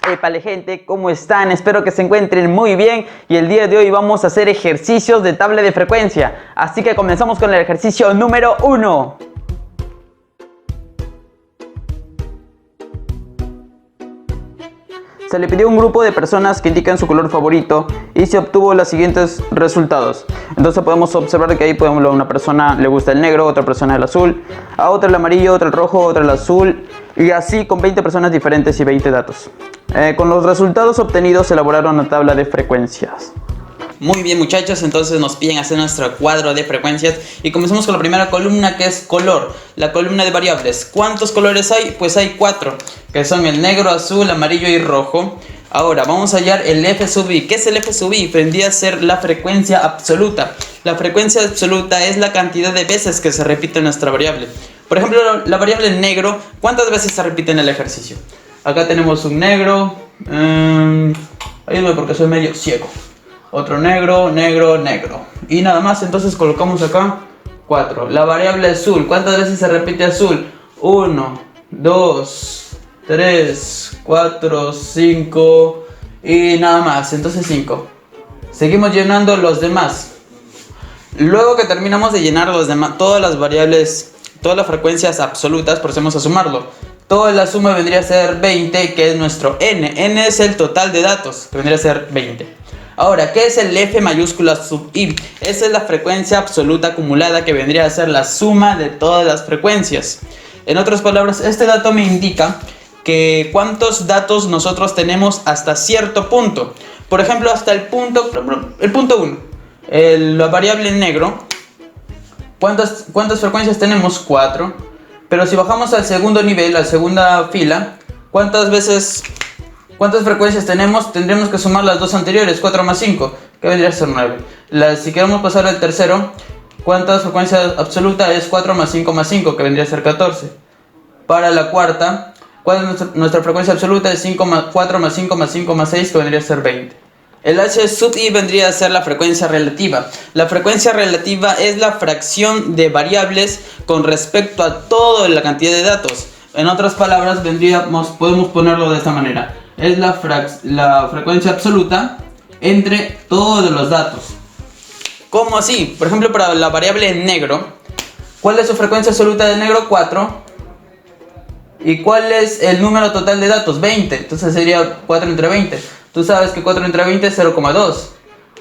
Épale gente, ¿cómo están? Espero que se encuentren muy bien y el día de hoy vamos a hacer ejercicios de tabla de frecuencia. Así que comenzamos con el ejercicio número 1. Se le pidió a un grupo de personas que indiquen su color favorito y se obtuvo los siguientes resultados. Entonces podemos observar que ahí a una persona le gusta el negro, otra persona el azul, a otra el amarillo, otra el rojo, otra el azul, y así con 20 personas diferentes y 20 datos. Con los resultados obtenidos se elaboraron una tabla de frecuencias. Muy bien muchachos, entonces nos piden hacer nuestro cuadro de frecuencias y comenzamos con la primera columna, que es color, la columna de variables. ¿Cuántos colores hay? Pues hay 4, que son el negro, azul, amarillo y rojo. Ahora vamos a hallar el f sub i. ¿Qué es el f sub i? Vendría a ser la frecuencia absoluta. La frecuencia absoluta es la cantidad de veces que se repite nuestra variable. Por ejemplo, la variable negro, ¿cuántas veces se repite en el ejercicio? Acá tenemos un negro, ayúdame porque soy medio ciego. Otro negro, negro, negro. Y nada más, entonces colocamos acá 4. La variable azul, ¿cuántas veces se repite azul? 1, 2, 3, 4, 5 y nada más, entonces 5. Seguimos llenando los demás. Luego que terminamos de llenar los demás, todas las variables, todas las frecuencias absolutas, procedemos a sumarlo. Toda la suma vendría a ser 20, que es nuestro n. N es el total de datos, que vendría a ser 20. Ahora, ¿qué es el f mayúscula sub i? Esa es la frecuencia absoluta acumulada, que vendría a ser la suma de todas las frecuencias. En otras palabras, este dato me indica que cuántos datos nosotros tenemos hasta cierto punto. Por ejemplo, hasta el punto 1. La variable negro, ¿cuántas frecuencias tenemos? 4. Pero si bajamos al segundo nivel, a la segunda fila, ¿cuántas frecuencias tenemos? Tendremos que sumar las dos anteriores, 4 más 5, que vendría a ser 9. Si queremos pasar al tercero, ¿cuántas frecuencias absoluta es 4 más 5 más 5, que vendría a ser 14? Para la cuarta, ¿cuál es nuestra frecuencia absoluta? Es 4 más 5 más 5 más 6, que vendría a ser 20. El h sub i vendría a ser la frecuencia relativa. La frecuencia relativa es la fracción de variables con respecto a toda la cantidad de datos. En otras palabras, podemos ponerlo de esta manera. Es la frecuencia absoluta entre todos los datos. ¿Cómo así? Por ejemplo, para la variable negro, ¿cuál es su frecuencia absoluta de negro? 4. ¿Y cuál es el número total de datos? 20. Entonces sería 4 entre 20. Tú sabes que 4 entre 20 es 0,2.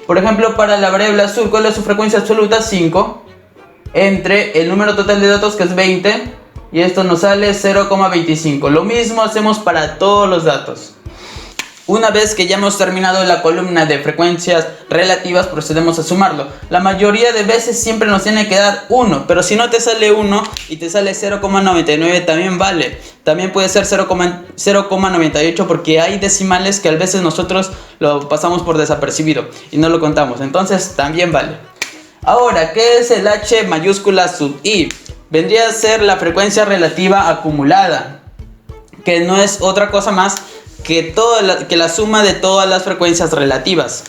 Por ejemplo, para la variable azul, ¿cuál es su frecuencia absoluta? 5. Entre el número total de datos, que es 20. Y esto nos sale 0,25. Lo mismo hacemos para todos los datos. Una vez que ya hemos terminado la columna de frecuencias relativas, procedemos a sumarlo. La mayoría de veces siempre nos tiene que dar 1, pero si no te sale 1 y te sale 0,99 también vale. También puede ser 0,98 porque hay decimales que a veces nosotros lo pasamos por desapercibido y no lo contamos. Entonces también vale. Ahora, ¿qué es el h mayúscula sub i? Vendría a ser la frecuencia relativa acumulada, que no es otra cosa más que la suma de todas las frecuencias relativas.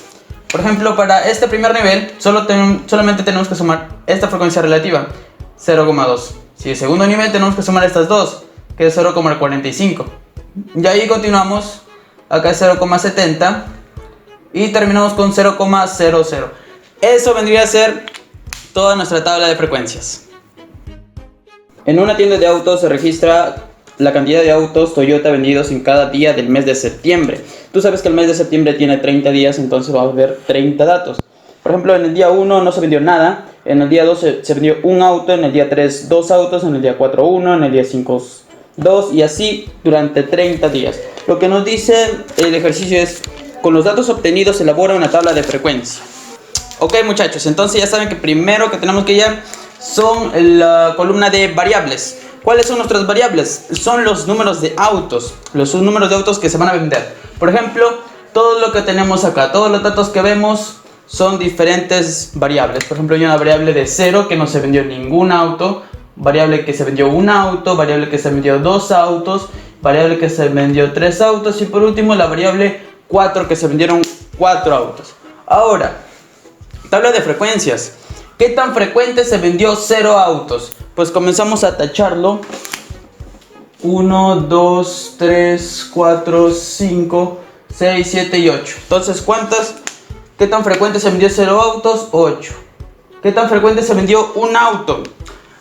Por ejemplo, para este primer nivel solamente tenemos que sumar esta frecuencia relativa, 0,2. Si el segundo nivel tenemos que sumar estas dos, que es 0,45. Y ahí continuamos, acá es 0,70 y terminamos con 0,00. Eso vendría a ser toda nuestra tabla de frecuencias. En una tienda de autos se registra la cantidad de autos Toyota vendidos en cada día del mes de septiembre. Tú sabes que el mes de septiembre tiene 30 días, entonces va a haber 30 datos. Por ejemplo, en el día 1 no se vendió nada, en el día 2 se vendió un auto, en el día 3 2 autos, en el día 4 1, en el día 5 2 y así durante 30 días. Lo que nos dice el ejercicio es, con los datos obtenidos se elabora una tabla de frecuencia. Ok muchachos, entonces ya saben que primero que tenemos que hallar son la columna de variables. ¿Cuáles son nuestras variables? Son los números de autos, los números de autos que se van a vender. Por ejemplo, todo lo que tenemos acá, todos los datos que vemos son diferentes variables. Por ejemplo, hay una variable de 0 que no se vendió ningún auto, variable que se vendió un auto, variable que se vendió 2 autos, variable que se vendió 3 autos y por último la variable 4 que se vendieron 4 autos. Ahora, tabla de frecuencias. ¿Qué tan frecuente se vendió 0 autos? Pues comenzamos a tacharlo 1, 2, 3, 4, 5, 6, 7 y 8. Entonces, ¿qué tan frecuente se vendió 0 autos? 8. ¿Qué tan frecuente se vendió un auto?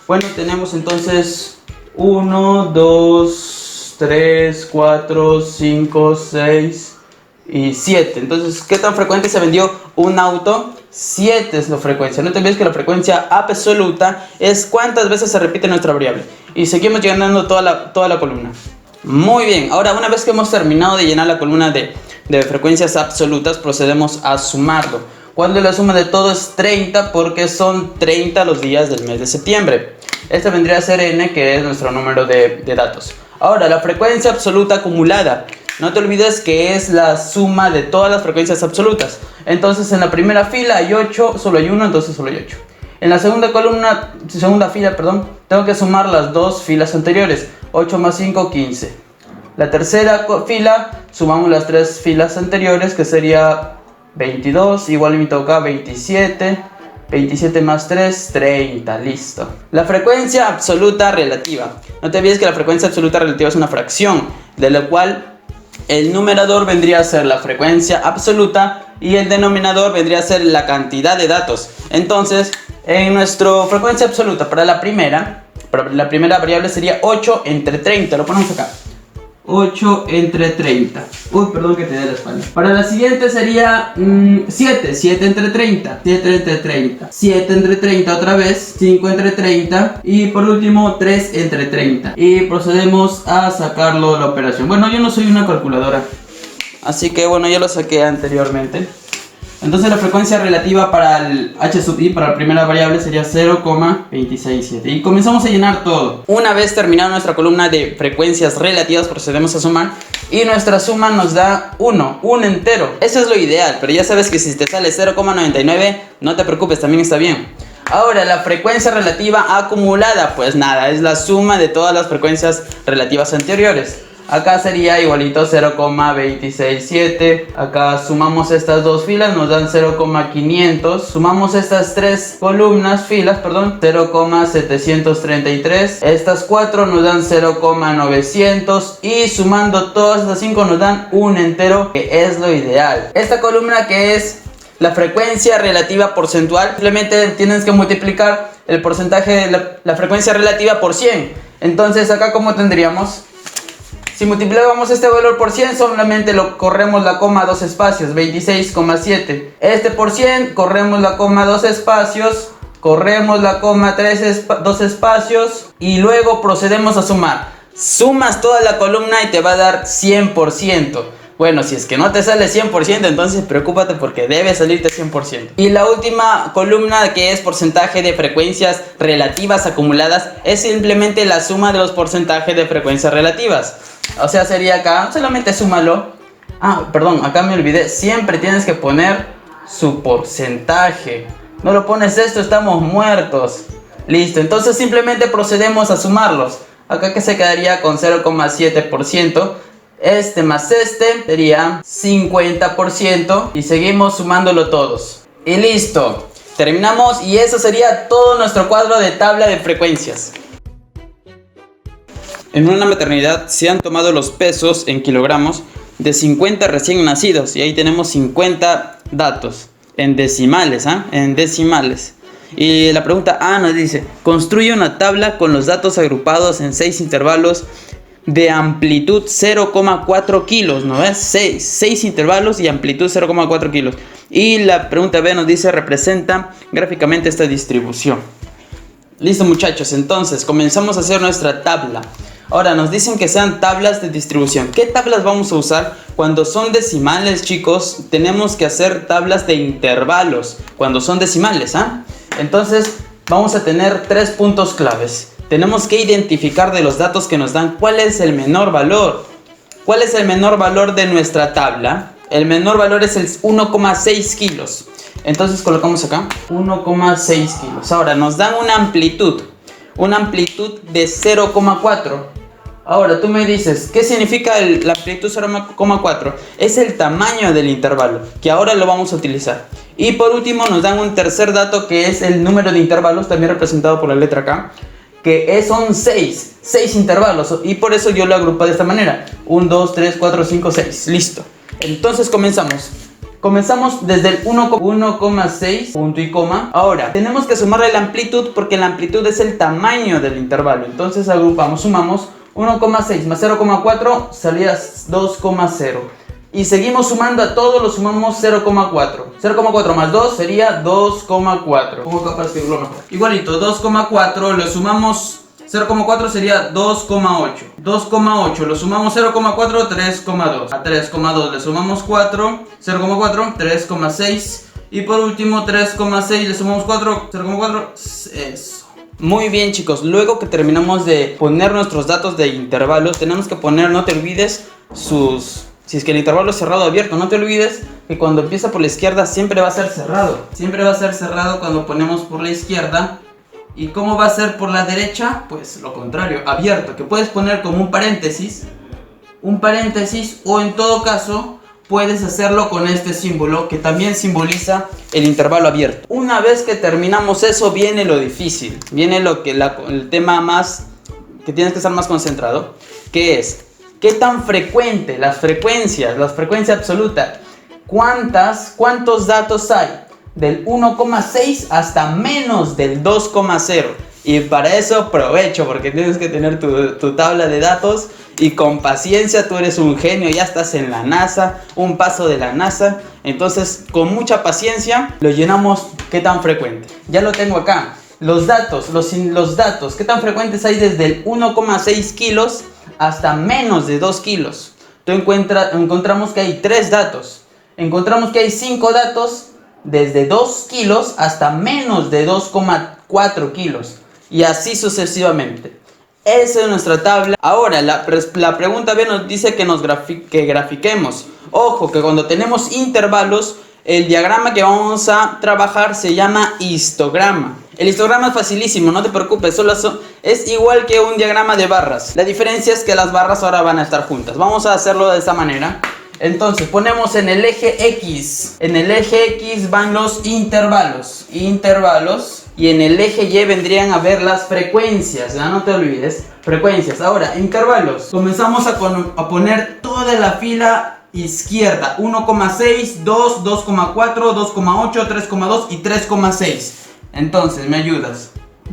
Bueno, tenemos entonces 1, 2, 3, 4, 5, 6 y 7. Entonces, ¿qué tan frecuente se vendió un auto? 7 es la frecuencia. No te olvides que la frecuencia absoluta es cuántas veces se repite nuestra variable. Y seguimos llenando toda la columna. Muy bien, ahora una vez que hemos terminado de llenar la columna de frecuencias absolutas, procedemos a sumarlo. Cuando la suma de todo es 30, porque son 30 los días del mes de septiembre. Este vendría a ser n, que es nuestro número de datos. Ahora, la frecuencia absoluta acumulada. No te olvides que es la suma de todas las frecuencias absolutas. Entonces, en la primera fila hay 8, solo hay 1, entonces solo hay 8. En la segunda fila, tengo que sumar las dos filas anteriores. 8 más 5, 15. La tercera fila, sumamos las tres filas anteriores, que sería 22, igual me toca 27. 27 más 3, 30, listo. La frecuencia absoluta relativa. No te olvides que la frecuencia absoluta relativa es una fracción, de la cual el numerador vendría a ser la frecuencia absoluta y el denominador vendría a ser la cantidad de datos. Entonces, en nuestra frecuencia absoluta para la primera variable sería 8 entre 30. Lo ponemos acá. 8 entre 30. Uy, perdón que te dé la espalda. Para la siguiente sería 7 entre 30. 7 entre 30. 7 entre 30 otra vez. 5 entre 30. Y por último 3 entre 30. Y procedemos a sacarlo de la operación. Bueno, yo no soy una calculadora, así que bueno, ya lo saqué anteriormente. Entonces la frecuencia relativa para el h sub i, para la primera variable, sería 0,267. Y comenzamos a llenar todo. Una vez terminada nuestra columna de frecuencias relativas, procedemos a sumar. Y nuestra suma nos da 1, un entero. Eso es lo ideal, pero ya sabes que si te sale 0,99, no te preocupes, también está bien. Ahora, la frecuencia relativa acumulada, pues nada, es la suma de todas las frecuencias relativas anteriores. Acá sería igualito 0,267. Acá sumamos estas dos filas, nos dan 0,500. Sumamos estas tres filas, 0,733. Estas cuatro nos dan 0,900. Y sumando todas estas 5 nos dan un entero, que es lo ideal. Esta columna, que es la frecuencia relativa porcentual, simplemente tienes que multiplicar el porcentaje de la frecuencia relativa por 100. Entonces acá, ¿cómo tendríamos? Si multiplicamos este valor por 100, solamente corremos la coma 2 espacios, 26,7. Este por 100, corremos la coma 2 espacios, corremos la coma 2 espacios y luego procedemos a sumar. Sumas toda la columna y te va a dar 100%. Bueno, si es que no te sale 100%, entonces preocúpate, porque debe salirte 100%. Y la última columna, que es porcentaje de frecuencias relativas acumuladas, es simplemente la suma de los porcentajes de frecuencias relativas. O sea, sería acá, solamente súmalo. Acá me olvidé. Siempre tienes que poner su porcentaje. No lo pones esto, estamos muertos. Listo, entonces simplemente procedemos a sumarlos. Acá, que se quedaría con 0,7%. Este más este sería 50%. Y seguimos sumándolo todos. Y listo, terminamos. Y eso sería todo nuestro cuadro de tabla de frecuencias. En una maternidad se han tomado los pesos en kilogramos de 50 recién nacidos. Y ahí tenemos 50 datos en decimales, en decimales. Y la pregunta A nos dice: construye una tabla con los datos agrupados en 6 intervalos de amplitud 0,4 kilos, ¿no ves? 6 intervalos y amplitud 0,4 kilos. Y la pregunta B nos dice: representa gráficamente esta distribución. Listo, muchachos, entonces comenzamos a hacer nuestra tabla. Ahora nos dicen que sean tablas de distribución. ¿Qué tablas vamos a usar? Cuando son decimales, chicos, tenemos que hacer tablas de intervalos cuando son decimales, Entonces vamos a tener 3 puntos claves. Tenemos que identificar de los datos que nos dan cuál es el menor valor. ¿Cuál es el menor valor de nuestra tabla? El menor valor es el 1,6 kilos. Entonces colocamos acá 1,6 kilos. Ahora nos dan una amplitud de 0,4. Ahora tú me dices, ¿qué significa la amplitud 0,4? Es el tamaño del intervalo, que ahora lo vamos a utilizar. Y por último nos dan un tercer dato, que es el número de intervalos, también representado por la letra K, son 6 intervalos, y por eso yo lo agrupo de esta manera: 1, 2, 3, 4, 5, 6. Listo. Entonces comenzamos desde el 1,6 punto y coma. Ahora tenemos que sumarle la amplitud, porque la amplitud es el tamaño del intervalo. Entonces sumamos 1,6 más 0,4 salía 2,0. Y seguimos sumando a todos, lo sumamos 0,4. 0,4 más 2 sería 2,4. Pongo acá para escribirlo mejor. Igualito, 2,4 lo sumamos, 0,4 sería 2,8. 2,8 lo sumamos 0,4, 3,2. A 3,2 le sumamos 4, 0,4, 3,6. Y por último 3,6 le sumamos 4, 0,4, eso. Muy bien, chicos, luego que terminamos de poner nuestros datos de intervalos, tenemos que poner, no te olvides, si es que el intervalo es cerrado o abierto, no te olvides que cuando empieza por la izquierda siempre va a ser cerrado. Siempre va a ser cerrado cuando ponemos por la izquierda. ¿Y cómo va a ser por la derecha? Pues lo contrario, abierto, que puedes poner como un paréntesis, o en todo caso puedes hacerlo con este símbolo que también simboliza el intervalo abierto. Una vez que terminamos eso, viene lo difícil, viene el tema más que tienes que estar más concentrado, que es ¿qué tan frecuente? La frecuencia absoluta. ¿Cuántos datos hay? Del 1,6 hasta menos del 2,0. Y para eso aprovecho, porque tienes que tener tu tabla de datos. Y con paciencia, tú eres un genio, ya estás en la NASA, un paso de la NASA. Entonces, con mucha paciencia, lo llenamos. ¿Qué tan frecuente? Ya lo tengo acá. Los datos, ¿qué tan frecuentes hay desde el 1,6 kilos hasta menos de 2 kilos? Encontramos que hay 3 datos. Encontramos que hay 5 datos desde 2 kilos hasta menos de 2,4 kilos. Y así sucesivamente. Esa es nuestra tabla. Ahora, la pregunta B nos dice que grafiquemos. Ojo, que cuando tenemos intervalos, el diagrama que vamos a trabajar se llama histograma. El histograma es facilísimo, no te preocupes, es igual que un diagrama de barras. La diferencia es que las barras ahora van a estar juntas. Vamos a hacerlo de esta manera. Entonces ponemos en el eje X. En el eje X van los intervalos. Y en el eje Y vendrían a ver las frecuencias. ¿Ya? No te olvides. Frecuencias. Ahora, intervalos. Comenzamos a poner toda la fila izquierda. 1,6, 2, 2,4, 2,8, 3,2 y 3,6. Entonces, ¿me ayudas?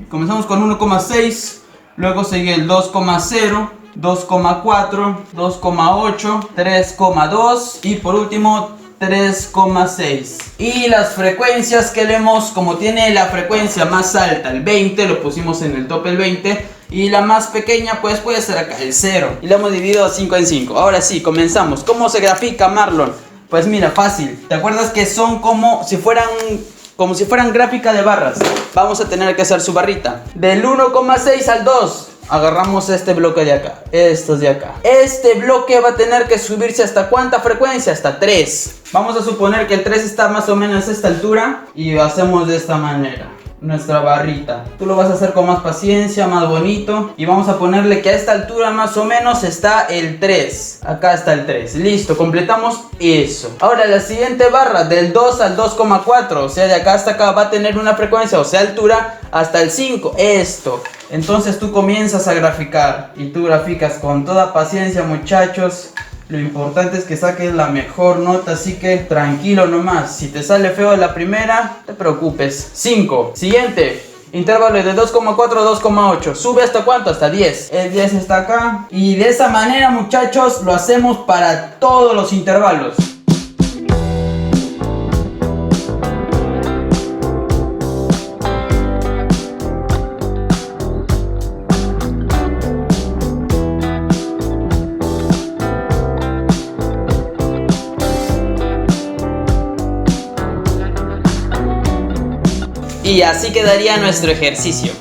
Comenzamos con 1,6. Luego sigue el 2,0. 2,4, 2,8, 3,2 y por último 3,6. Y las frecuencias que leemos, como tiene la frecuencia más alta, el 20, lo pusimos en el tope el 20, y la más pequeña pues puede ser acá, el 0. Y lo hemos dividido 5 en 5. Ahora sí, comenzamos. ¿Cómo se grafica, Marlon? Pues mira, fácil. ¿Te acuerdas que son como si fueran gráfica de barras? Vamos a tener que hacer su barrita. Del 1,6 al 2. Agarramos este bloque de acá, estos de acá. Este bloque va a tener que subirse hasta ¿cuánta frecuencia? Hasta 3. Vamos a suponer que el 3 está más o menos a esta altura y hacemos de esta manera nuestra barrita. Tú lo vas a hacer con más paciencia, más bonito. Y vamos a ponerle que a esta altura más o menos está el 3. Acá está el 3. Listo, completamos eso. Ahora la siguiente barra, del 2 al 2,4. O sea, de acá hasta acá va a tener una frecuencia, o sea, altura, hasta el 5. Esto. Entonces tú comienzas a graficar. Y tú graficas con toda paciencia, muchachos. Lo importante es que saques la mejor nota, así que tranquilo nomás. Si te sale feo la primera, no te preocupes. 5. Siguiente. Intervalo de 2,4 a 2,8. Sube hasta ¿cuánto? Hasta 10. El 10 está acá. Y de esa manera, muchachos, lo hacemos para todos los intervalos. Y así quedaría nuestro ejercicio.